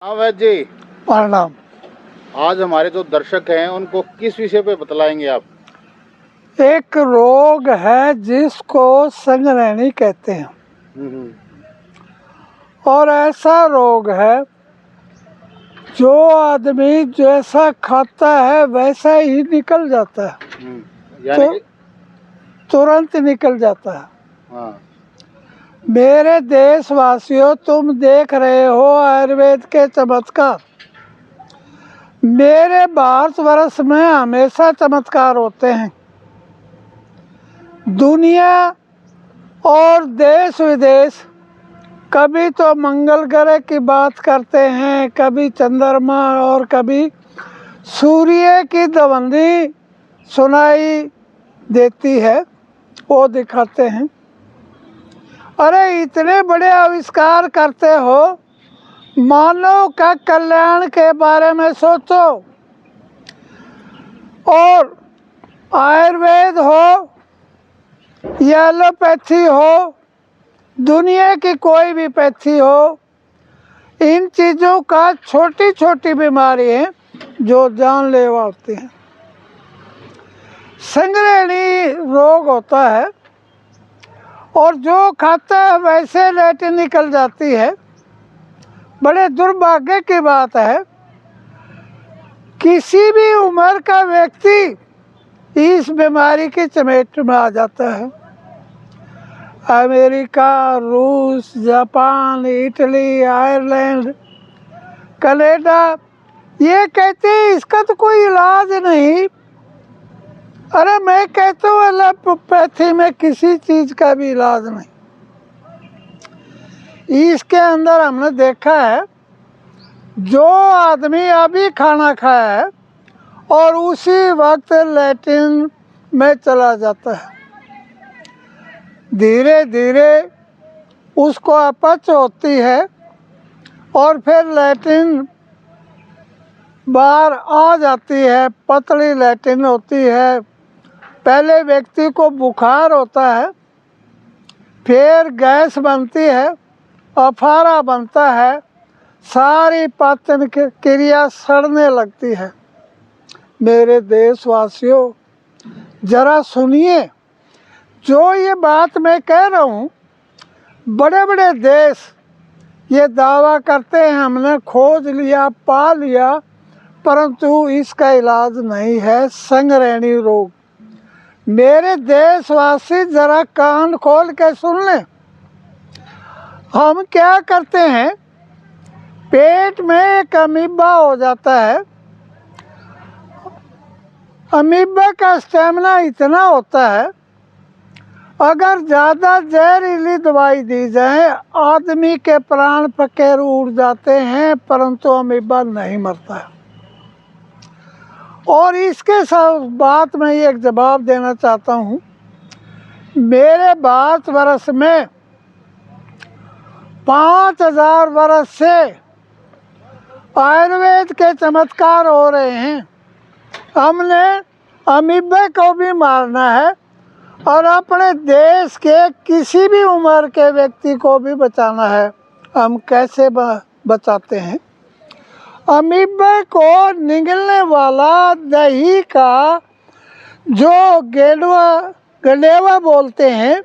हाँ वैद्य जी, प्रणाम। आज हमारे जो दर्शक हैं उनको किस विषय पे बतलाएंगे आप? एक रोग है जिसको संगरैनी कहते हैं हम्म। और ऐसा रोग है जो आदमी जैसा खाता है वैसा ही निकल जाता है, यानी तो कि तुरंत निकल जाता है। हाँ। मेरे देशवासियों, तुम देख रहे हो आयुर्वेद के चमत्कार। मेरे भारतवर्ष में हमेशा चमत्कार होते हैं। दुनिया और देश विदेश कभी तो मंगल ग्रह की बात करते हैं, कभी चंद्रमा और कभी सूर्य की दवंदी सुनाई देती है, वो दिखाते हैं। अरे इतने बड़े आविष्कार करते हो, मानव का कल्याण के बारे में सोचो। और आयुर्वेद हो या एलोपैथी हो, दुनिया की कोई भी पैथी हो, इन चीज़ों का छोटी छोटी बीमारी है जो जानलेवा होती हैं। संगरैनी रोग होता है और जो खाता है वैसे लेटे निकल जाती है। बड़े दुर्भाग्य की बात है, किसी भी उम्र का व्यक्ति इस बीमारी की चपेट में आ जाता है। अमेरिका, रूस, जापान, इटली, आयरलैंड, कनाडा ये कहते हैं इसका तो कोई इलाज नहीं। अरे मैं कहता हूँ एलोपैथी में किसी चीज़ का भी इलाज नहीं। इसके अंदर हमने देखा है, जो आदमी अभी खाना खाया है और उसी वक्त लैट्रिन में चला जाता है, धीरे धीरे उसको अपच होती है और फिर लैट्रिन बाहर आ जाती है, पतली लैट्रिन होती है। पहले व्यक्ति को बुखार होता है, फिर गैस बनती है, अफारा बनता है, सारी पाचन क्रिया सड़ने लगती है। मेरे देशवासियों, जरा सुनिए, जो ये बात मैं कह रहा हूँ, बड़े बड़े देश ये दावा करते हैं हमने खोज लिया, पा लिया, परंतु इसका इलाज नहीं है संगरैनी रोग। मेरे देशवासी जरा कान खोल के सुन लें। हम क्या करते हैं, पेट में एक अमीबा हो जाता है। अमीबा का स्टेमिना इतना होता है, अगर ज़्यादा जहरीली दवाई दी जाए आदमी के प्राण पखेरु उड़ जाते हैं, परंतु अमीबा नहीं मरता है। और इसके साथ बात में एक जवाब देना चाहता हूँ। मेरे भारतवर्ष में 5000 वर्ष से आयुर्वेद के चमत्कार हो रहे हैं। हमने अमीबा को भी मारना है और अपने देश के किसी भी उम्र के व्यक्ति को भी बचाना है। हम कैसे बचाते हैं? अमीबा को निगलने वाला दही का जो गंडेवा बोलते हैं,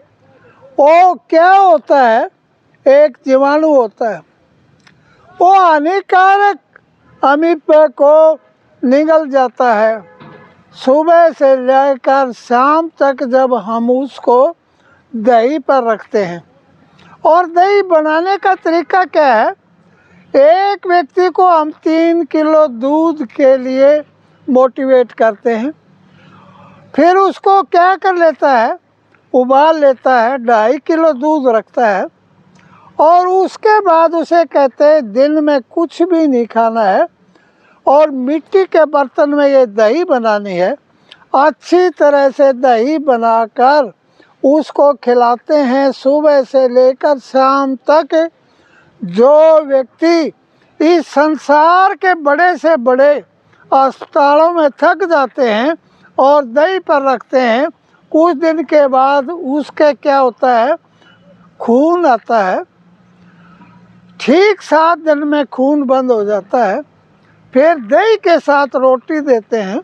वो क्या होता है? एक जीवाणु होता है। वो हानिकारक अमीबा को निगल जाता है। सुबह से लेकर शाम तक जब हम उसको दही पर रखते हैं, और दही बनाने का तरीका क्या है, एक व्यक्ति को हम 3 किलो दूध के लिए मोटिवेट करते हैं, फिर उसको क्या कर लेता है, उबाल लेता है, 2.5 किलो दूध रखता है और उसके बाद उसे कहते हैं दिन में कुछ भी नहीं खाना है और मिट्टी के बर्तन में ये दही बनानी है। अच्छी तरह से दही बनाकर उसको खिलाते हैं सुबह से लेकर शाम तक। जो व्यक्ति इस संसार के बड़े से बड़े अस्पतालों में थक जाते हैं और दही पर रखते हैं, कुछ दिन के बाद उसके क्या होता है, खून आता है। ठीक 7 दिन में खून बंद हो जाता है। फिर दही के साथ रोटी देते हैं,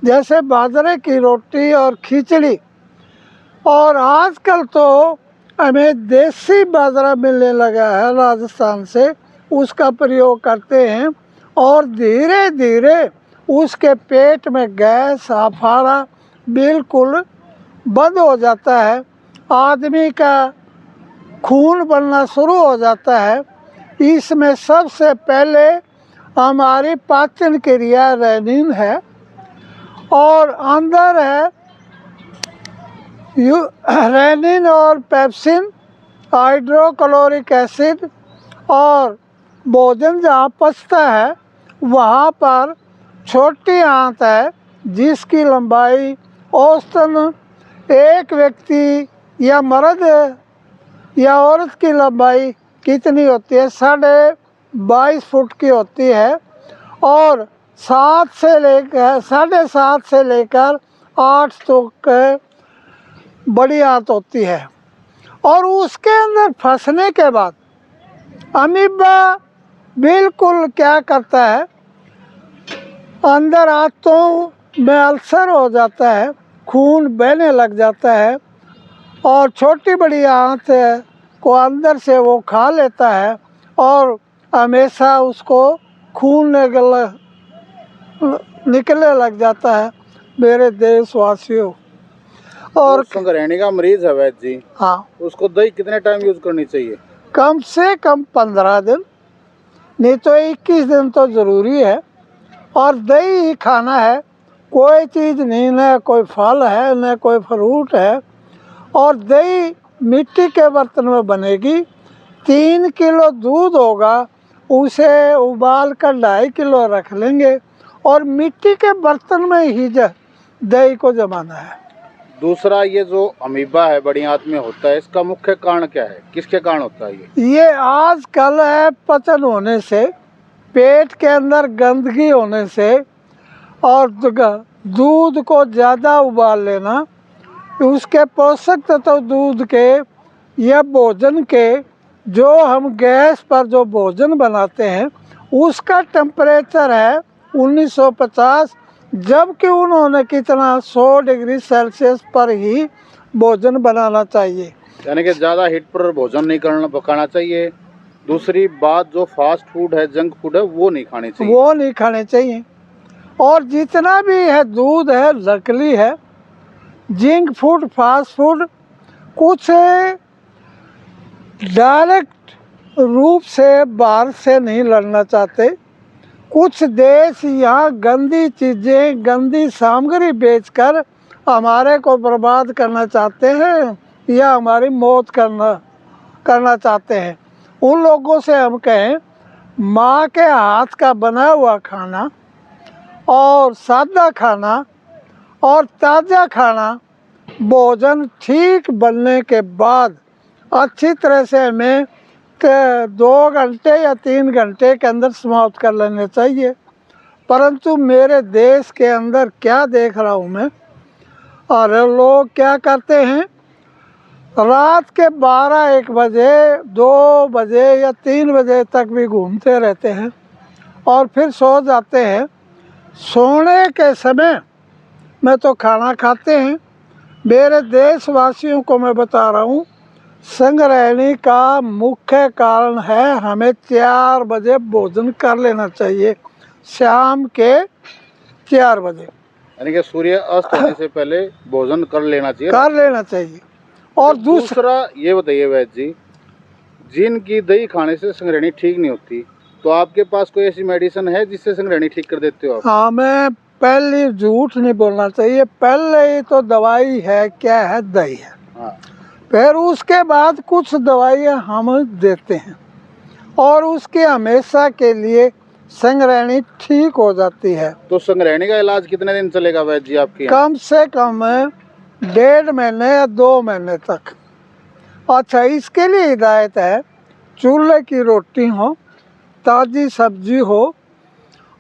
जैसे बाजरे की रोटी और खिचड़ी। और आजकल तो हमें देसी बाजरा मिलने लगा है राजस्थान से, उसका प्रयोग करते हैं और धीरे धीरे उसके पेट में गैस अफारा बिल्कुल बंद हो जाता है, आदमी का खून बनना शुरू हो जाता है। इसमें सबसे पहले हमारी पाचन क्रिया रेनिन है और अंदर है रेनिन और पेप्सिन, हाइड्रोक्लोरिक एसिड। और भोजन जहाँ पचता है वहाँ पर छोटी आंत है जिसकी लंबाई औसतन एक व्यक्ति या मर्द या औरत की लंबाई कितनी होती है, 22.5 फुट की होती है। और 7.5 से लेकर 8 तक बड़ी आंत होती है। और उसके अंदर फंसने के बाद अमीबा बिल्कुल क्या करता है, अंदर आंतों में अल्सर हो जाता है, खून बहने लग जाता है और छोटी बड़ी आंत को अंदर से वो खा लेता है और हमेशा उसको खून निकलने लग जाता है। मेरे देशवासियों, और संगरैनी का मरीज है वैद्य जी, हाँ, उसको दही कितने टाइम यूज करनी चाहिए? कम से कम 15 दिन, नहीं तो 21 दिन तो ज़रूरी है। और दही ही खाना है, कोई चीज़ नहीं, न कोई फल है न कोई फ्रूट है। और दही मिट्टी के बर्तन में बनेगी। 3 किलो दूध होगा, उसे उबाल कर 2.5 किलो रख लेंगे और मिट्टी के बर्तन में ही दही को जमाना है। दूसरा, ये जो अमीबा है बड़ी आंत में होता है, इसका मुख्य कारण क्या है, किसके कारण होता है ये आजकल है पचन होने से, पेट के अंदर गंदगी होने से और दूध को ज़्यादा उबाल लेना, उसके पोषक तत्व दूध के या भोजन के, जो हम गैस पर जो भोजन बनाते हैं उसका टेम्परेचर है 1950, जबकि उन्होंने कितना 100 डिग्री सेल्सियस पर ही भोजन बनाना चाहिए। यानी कि ज़्यादा हीट पर भोजन नहीं पकाना चाहिए। दूसरी बात, जो फास्ट फूड है, जंक फूड है, वो नहीं खाने चाहिए। वो नहीं खाने चाहिए। और जितना भी है दूध है नकली है। जंक फूड, फास्ट फूड कुछ डायरेक्ट रूप से बाहर से नहीं लड़ना चाहते। कुछ देश यहाँ गंदी चीज़ें, गंदी सामग्री बेचकर हमारे को बर्बाद करना चाहते हैं या हमारी मौत करना चाहते हैं। उन लोगों से हम कहें, माँ के हाथ का बना हुआ खाना और सादा खाना और ताज़ा खाना, भोजन ठीक बनने के बाद अच्छी तरह से हमें 2 घंटे या 3 घंटे के अंदर समाप्त कर लेने चाहिए। परंतु मेरे देश के अंदर क्या देख रहा हूँ मैं, और लोग क्या करते हैं, रात के 12-1 बजे, 2 बजे या 3 बजे तक भी घूमते रहते हैं और फिर सो जाते हैं। सोने के समय में तो खाना खाते हैं। मेरे देशवासियों को मैं बता रहा हूँ, संगरैनी का मुख्य कारण है हमें 4 बजे भोजन कर लेना चाहिए, शाम के 4 बजे, यानी कि सूर्य अस्त होने से पहले भोजन कर लेना चाहिए। और दूसरा ये बताइए वैद्य जी, जिनकी दही खाने से संगरैनी ठीक नहीं होती, तो आपके पास कोई ऐसी मेडिसिन है जिससे संगरैनी ठीक कर देते हो आप? हाँ, मैं पहले झूठ नहीं बोलना चाहिए, पहले ही तो दवाई है, क्या है, दही है। हाँ। फिर उसके बाद कुछ दवाइयाँ हम देते हैं और उसके हमेशा के लिए संगरैनी ठीक हो जाती है। तो संगरैनी का इलाज कितने दिन चलेगा वैद्य जी आपके? कम से कम 1.5 महीने या 2 महीने तक। अच्छा, इसके लिए हिदायत है, चूल्हे की रोटी हो, ताज़ी सब्जी हो।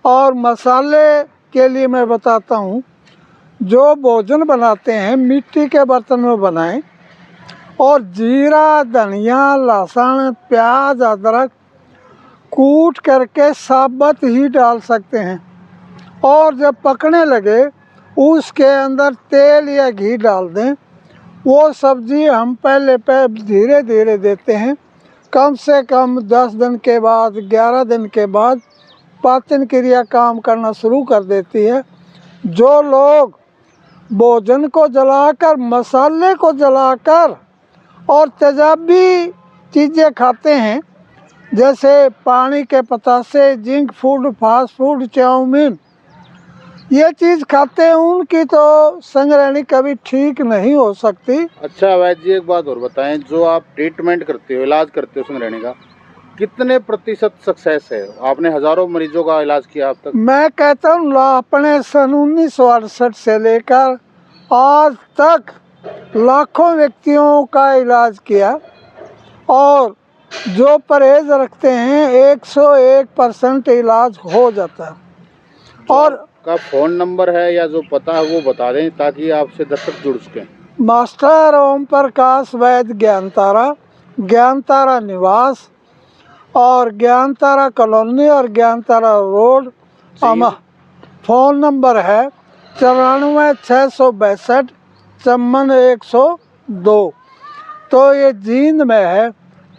और मसाले के लिए मैं बताता हूँ, जो भोजन बनाते हैं मिट्टी के बर्तन में बनाएं और जीरा, धनिया, लहसुन, प्याज, अदरक कूट करके साबुत ही डाल सकते हैं, और जब पकने लगे उसके अंदर तेल या घी डाल दें। वो सब्ज़ी हम पहले धीरे धीरे देते हैं। कम से कम 10 दिन के बाद, 11 दिन के बाद पाचन क्रिया काम करना शुरू कर देती है। जो लोग भोजन को जलाकर, मसाले को जलाकर और तेजाबी चीज़ें खाते हैं, जैसे पानी के पतासे, junk food, fast food, chow mein, ये चीज़ खाते हैं, उनकी तो संग्रहणी कभी ठीक नहीं हो सकती। अच्छा वैद्य जी, एक बात और बताएं, जो आप ट्रीटमेंट करते हो, इलाज करते हो संग्रहणी का, कितने प्रतिशत सक्सेस है? आपने हजारों मरीजों का इलाज किया अब तक? मैं कहता हूँ अपने सन 1968 से लेकर आज तक लाखों व्यक्तियों का इलाज किया, और जो परहेज रखते हैं 101% इलाज हो जाता है। और का फ़ोन नंबर है या जो पता है वो बता दें ताकि आपसे दर्शक जुड़ सकें। मास्टर ओम प्रकाश वैद्य ज्ञान तारा निवास, और ज्ञान तारा कॉलोनी और ज्ञान तारा रोड। फ़ोन नंबर है 94 662 54 102। तो ये जींद में है।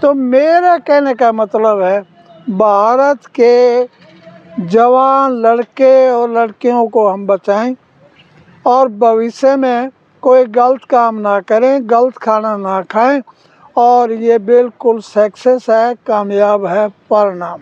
तो मेरा कहने का मतलब है, भारत के जवान लड़के और लड़कियों को हम बचाएं, और भविष्य में कोई गलत काम ना करें, गलत खाना ना खाएं, और ये बिल्कुल सक्सेस है, कामयाब है। प्रणाम।